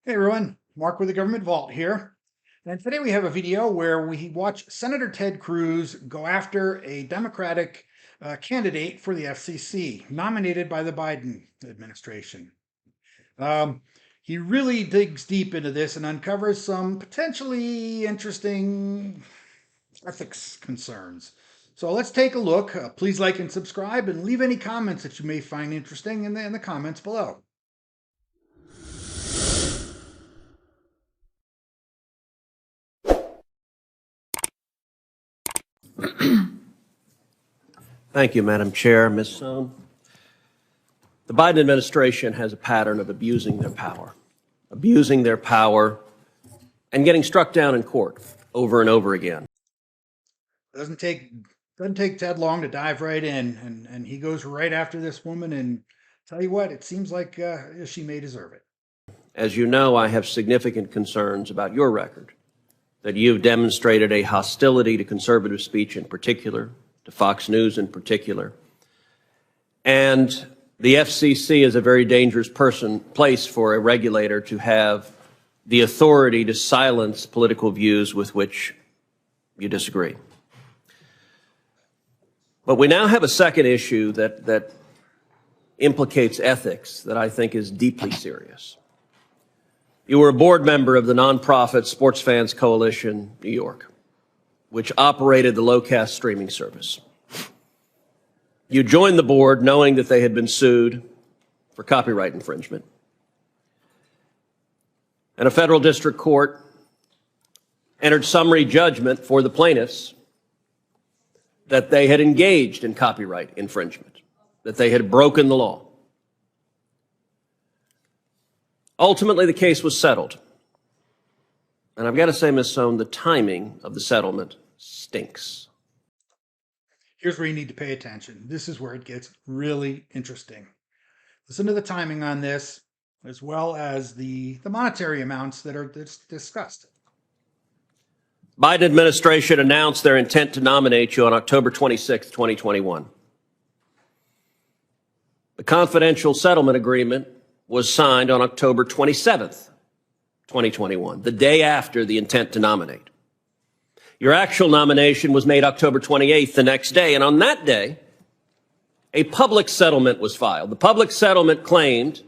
Hey everyone, Mark with the Government Vault here. And today we have a video where we watch Senator Ted Cruz go after a Democratic candidate for the FCC, nominated by the Biden administration. He really digs deep into this and uncovers some potentially interesting ethics concerns. So let's take a look. Please like and subscribe and leave any comments that you may find interesting in the comments below. Thank you, Madam Chair. Ms. Sohn. The Biden administration has a pattern of abusing their power and getting struck down in court over and over again. Doesn't take Ted long to dive right in, and he goes right after this woman, and tell you what, it seems like she may deserve it. As you know, I have significant concerns about your record, that you've demonstrated a hostility to conservative speech in particular, to Fox News in particular. And the FCC is a very dangerous place for a regulator to have the authority to silence political views with which you disagree. But we now have a second issue that implicates ethics that I think is deeply serious. You were a board member of the nonprofit Sports Fans Coalition, New York, which operated the low-caste streaming service. You joined the board knowing that they had been sued for copyright infringement. And a federal district court entered summary judgment for the plaintiffs that they had engaged in copyright infringement, that they had broken the law. Ultimately, the case was settled. And I've got to say, Ms. Sohn, the timing of the settlement stinks. Here's where you need to pay attention. This is where it gets really interesting. Listen to the timing on this, as well as the monetary amounts that are discussed. Biden administration announced their intent to nominate you on October 26, 2021. The confidential settlement agreement was signed on October 27th, 2021, the day after the intent to nominate. Your actual nomination was made October 28th, the next day, and on that day, a public settlement was filed. The public settlement claimed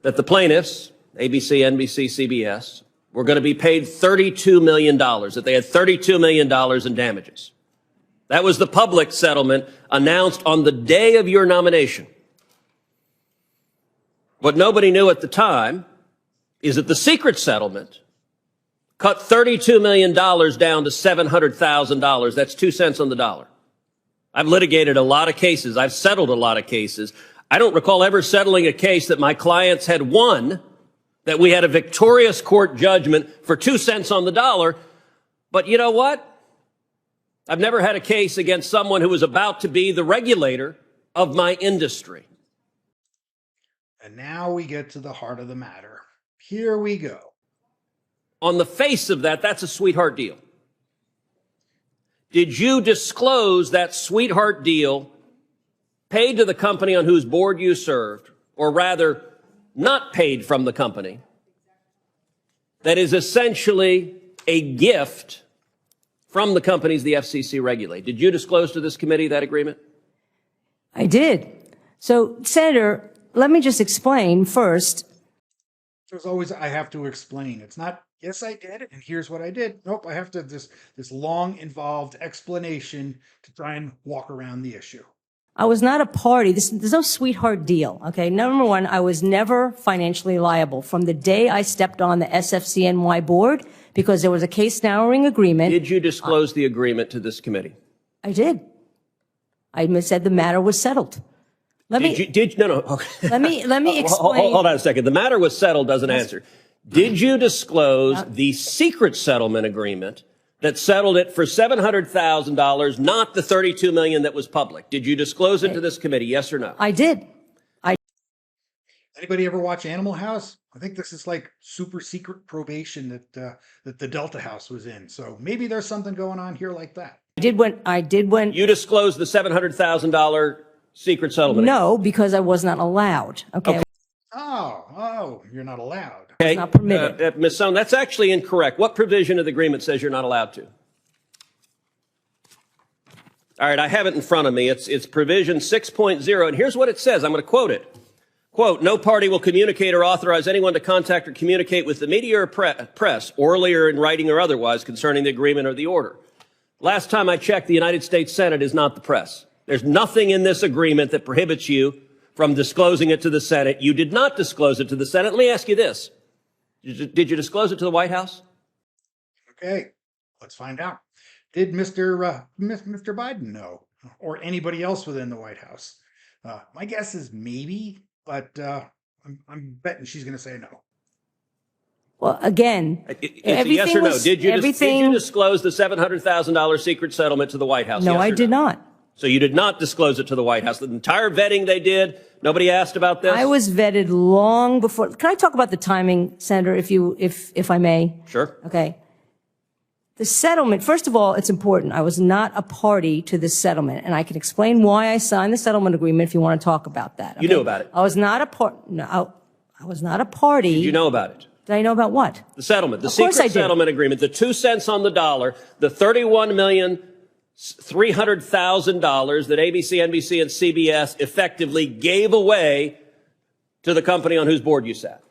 that the plaintiffs, ABC, NBC, CBS, were going to be paid $32 million, that they had $32 million in damages. That was the public settlement announced on the day of your nomination. What nobody knew at the time is that the secret settlement cut $32 million down to $700,000. That's 2 cents on the dollar. I've litigated a lot of cases. I've settled a lot of cases. I don't recall ever settling a case that my clients had won, that we had a victorious court judgment for 2 cents on the dollar. But you know what? I've never had a case against someone who was about to be the regulator of my industry. And now we get to the heart of the matter. Here we go. On the face of that, that's a sweetheart deal. Did you disclose that sweetheart deal paid to the company on whose board you served, or rather, not paid from the company, that is essentially a gift from the companies the FCC regulate? Did you disclose to this committee that agreement? I did. So, Senator, let me just explain first. There's always, I have to explain. It's not, yes, I did, and here's what I did. Nope, I have to have this long, involved explanation to try and walk around the issue. I was not a party. There's no sweetheart deal, okay? Number one, I was never financially liable from the day I stepped on the SFCNY board because there was a case narrowing agreement. Did you disclose the agreement to this committee? I did. I said the matter was settled. No. Okay. Let me explain. Hold on a second. The matter was settled doesn't answer. Did you disclose the secret settlement agreement that settled it for $700,000, not the $32 million that was public? Did you disclose it to this committee, yes or no? I did. Anybody ever watch Animal House? I think this is like super secret probation that the Delta House was in. So maybe there's something going on here like that. I did when you disclosed the $700,000 secret settlement. No, because I was not allowed. Okay. Oh, you're not allowed. Okay. not permitted. Ms. Sohn, that's actually incorrect. What provision of the agreement says you're not allowed to? All right, I have it in front of me. It's provision 6.0, and here's what it says. I'm going to quote it. Quote, no party will communicate or authorize anyone to contact or communicate with the media or press, orally or in writing or otherwise, concerning the agreement or the order. Last time I checked, the United States Senate is not the press. There's nothing in this agreement that prohibits you from disclosing it to the Senate. You did not disclose it to the Senate. Let me ask you this. Did you disclose it to the White House? Okay, let's find out. Did Mr. Biden know, or anybody else within the White House? My guess is maybe, but I'm betting she's going to say no. Well, again, It's a yes or no. Did you disclose the $700,000 secret settlement to the White House? No, yes I did not. So you did not disclose it to the White House. The entire vetting they did, nobody asked about this? I was vetted long before. Can I talk about the timing, Senator, if I may? Sure. Okay. The settlement, first of all, it's important. I was not a party to this settlement, and I can explain why I signed the settlement agreement if you want to talk about that. Okay? You knew about it. I was not a part. No, I was not a party. Did you know about it? Did I know about what? The settlement, the Of course I secret did. settlement agreement, the 2 cents on the dollar, the $31,300,000 that ABC, NBC, and CBS effectively gave away to the company on whose board you sat.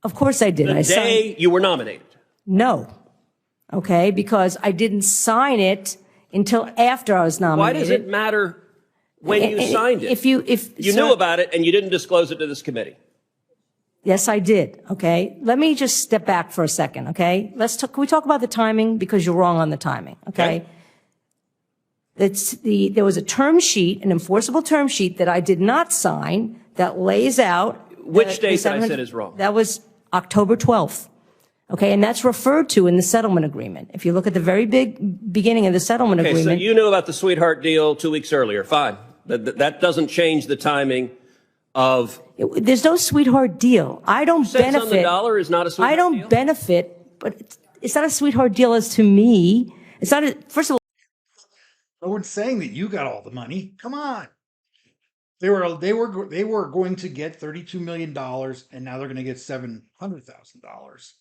Of course I did. The day you were nominated. No. Okay, because I didn't sign it until after I was nominated. Why does it matter when you signed it? If you knew about it and you didn't disclose it to this committee. Yes, I did. Okay. Let me just step back for a second. Okay. Can we talk about the timing? Because you're wrong on the timing. Okay. There was a term sheet, an enforceable term sheet that I did not sign that lays out. Which date that I said is wrong? That was October 12th. Okay. And that's referred to in the settlement agreement. If you look at the very beginning of the settlement agreement. So you knew about the sweetheart deal 2 weeks earlier. Fine. That doesn't change the timing of. There's no sweetheart deal. I don't benefit. Cents on the dollar is not a sweetheart deal? I don't benefit, but it's not a sweetheart deal as to me. It's not first of all. No one's saying that you got all the money. Come on. They were going to get $32 million, and now they're going to get $700,000.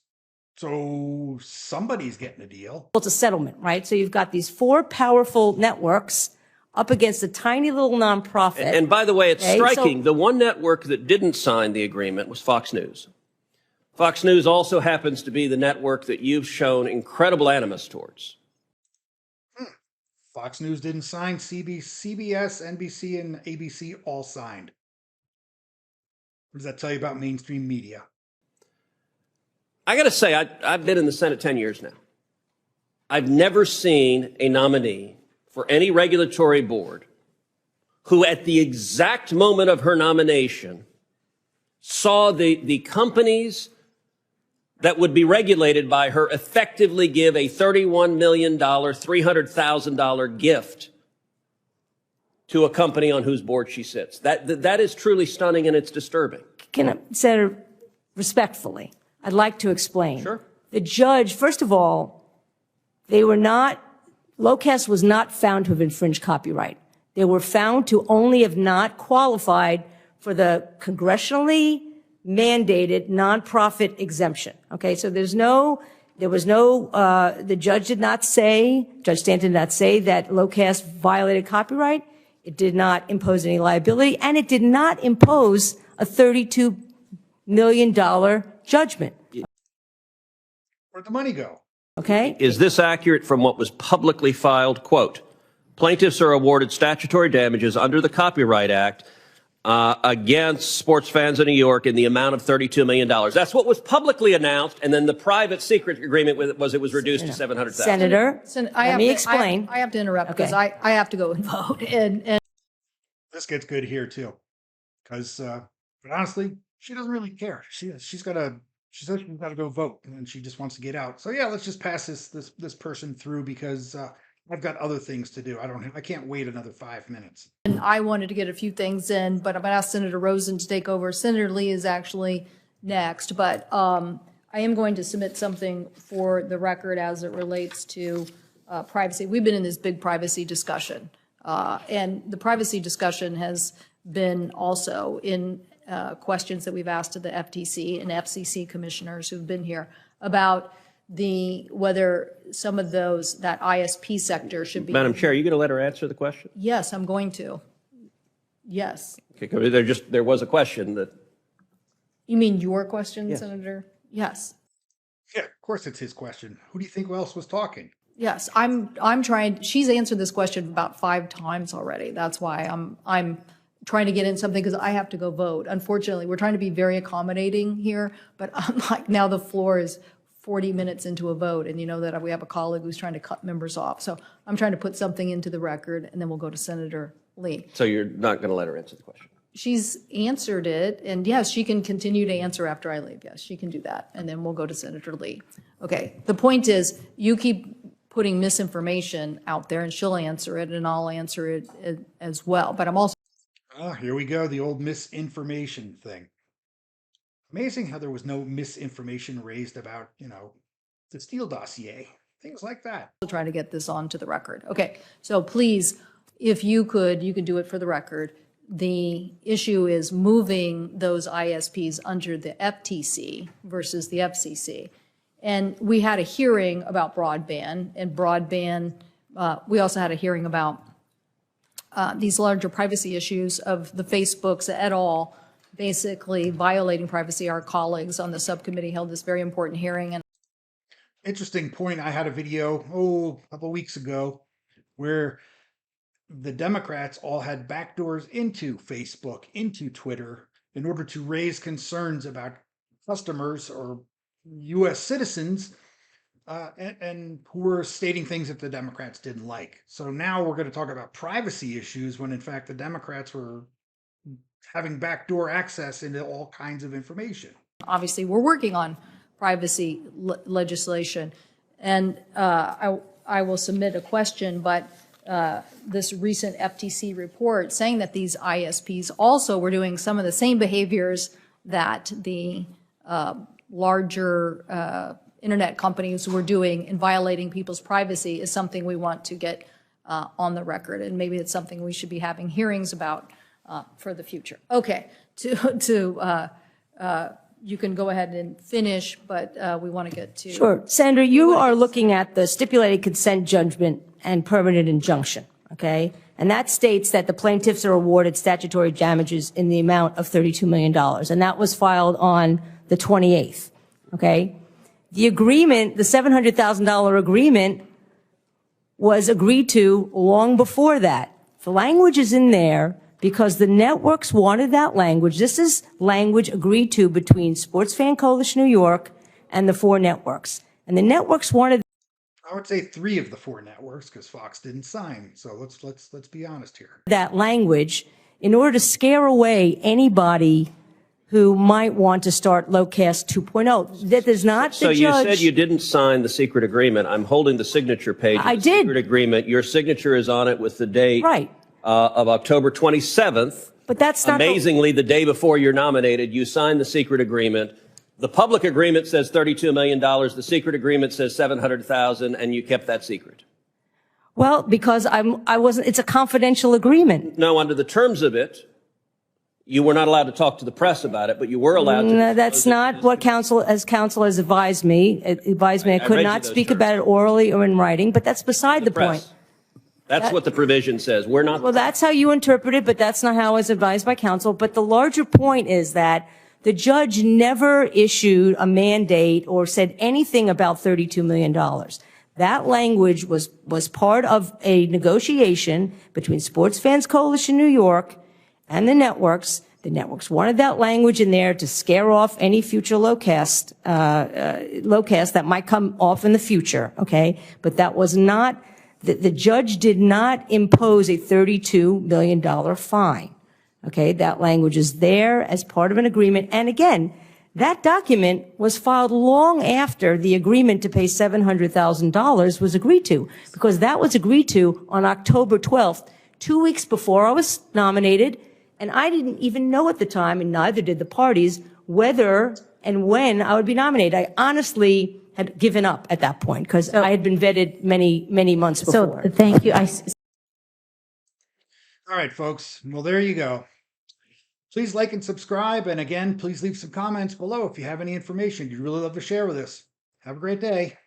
So somebody's getting a deal. It's a settlement, right? So you've got these 4 powerful networks up against a tiny little nonprofit. And by the way, it's striking. So, the one network that didn't sign the agreement was Fox News. Fox News also happens to be the network that you've shown incredible animus towards. Fox News didn't sign. CBS, NBC, and ABC all signed. What does that tell you about mainstream media? I got to say, I've been in the Senate 10 years now. I've never seen a nominee for any regulatory board who at the exact moment of her nomination saw the companies that would be regulated by her effectively give a $31 million, $300,000 gift to a company on whose board she sits. That is truly stunning, and it's disturbing. Senator, respectfully, I'd like to explain. Sure. The judge, first of all, Locast was not found to have infringed copyright. They were found to only have not qualified for the congressionally mandated nonprofit exemption. Okay, so the judge did not say, Judge Stanton did not say that Locast violated copyright. It did not impose any liability, and it did not impose a $32 million judgment. Where'd the money go? Okay? Is this accurate from what was publicly filed? Quote, plaintiffs are awarded statutory damages under the Copyright Act against sports fans in New York in the amount of $32 million. That's what was publicly announced, and then the private secret agreement it was reduced to $700,000. Senator, let me explain. I have to interrupt because I have to go and vote. And This gets good here too, because but honestly, she doesn't really care. She says she's got to go vote, and she just wants to get out. So yeah, let's just pass this person through because I've got other things to do. I can't wait another 5 minutes. And I wanted to get a few things in, but I'm going to ask Senator Rosen to take over. Senator Lee is actually next, but I am going to submit something for the record as it relates to privacy. We've been in this big privacy discussion, and the privacy discussion has been also in questions that we've asked of the FTC and FCC commissioners who've been here about whether some of that ISP sector should be. Madam Chair, are you going to let her answer the question? Yes, I'm going to. Yes. Okay, there was a question that. You mean your question, Yes. Senator? Yes. Yeah, of course it's his question. Who do you think else was talking? Yes, I'm trying. She's answered this question about 5 times already. That's why I'm trying to get in something because I have to go vote. Unfortunately, we're trying to be very accommodating here, but I'm like, now the floor is 40 minutes into a vote, and you know that we have a colleague who's trying to cut members off. So I'm trying to put something into the record, and then we'll go to Senator Lee. So you're not going to let her answer the question? She's answered it, and yes, she can continue to answer after I leave. Yes, she can do that, and then we'll go to Senator Lee. Okay, the point is, you keep putting misinformation out there, and she'll answer it, and I'll answer it as well. But I'm also. Ah, here we go, the old misinformation thing. Amazing how there was no misinformation raised about, the Steele dossier, things like that. Trying to get this onto the record. Okay, so please, if you could do it for the record. The issue is moving those ISPs under the FTC versus the FCC. And we had a hearing about broadband, and we also had a hearing about these larger privacy issues of the Facebooks et al. Basically violating privacy. Our colleagues on the subcommittee held this very important hearing. And Interesting point. I had a video, a couple weeks ago, where the Democrats all had backdoors into Facebook, into Twitter, in order to raise concerns about customers or U.S. citizens and who were stating things that the Democrats didn't like. So now we're going to talk about privacy issues when, in fact, the Democrats were having backdoor access into all kinds of information. Obviously, we're working on privacy legislation, and I will submit a question, but this recent FTC report saying that these ISPs also were doing some of the same behaviors that the larger internet companies were doing in violating people's privacy is something we want to get on the record, and maybe it's something we should be having hearings about for the future. Okay, you can go ahead and finish, but we want to get to. Sure. Senator, you are looking at the stipulated consent judgment and permanent injunction, okay? And that states that the plaintiffs are awarded statutory damages in the amount of $32 million. And that was filed on the 28th, okay? The agreement, the $700,000 agreement was agreed to long before that. The language is in there because the networks wanted that language. This is language agreed to between Sports Fan Coalition New York and the 4 networks. And the networks wanted. I would say 3 of the 4 networks, because Fox didn't sign. So let's be honest here. That language in order to scare away anybody who might want to start Locast 2.0. That is not so the judge. So you said you didn't sign the secret agreement. I'm holding the signature page of I the did. secret agreement. Your signature is on it with the date Right. Of October 27th. But that's not amazingly the day before you're nominated. You signed the secret agreement. The public agreement says $32 million. The secret agreement says $700,000, and you kept that secret. Well, because I wasn't. It's a confidential agreement. No, under the terms of it, you were not allowed to talk to the press about it, but you were allowed to. No, that's not what counsel has advised me. It advised me I could not speak about it orally or in writing, but that's beside the point. That's what the provision says. We're not. Well, that's how you interpret it, but that's not how I was advised by counsel. But the larger point is that the judge never issued a mandate or said anything about $32 million. That language was part of a negotiation between Sports Fans Coalition New York and the networks. The networks wanted that language in there to scare off any future Locast that might come off in the future, okay? But that was not. The judge did not impose a $32 million fine. Okay, that language is there as part of an agreement. And again, that document was filed long after the agreement to pay $700,000 was agreed to, because that was agreed to on October 12th, 2 weeks before I was nominated. And I didn't even know at the time, and neither did the parties, whether and when I would be nominated. I honestly had given up at that point because I had been vetted many, many months before. So thank you. All right, folks. Well, there you go. Please like and subscribe. And again, please leave some comments below if you have any information you'd really love to share with us. Have a great day.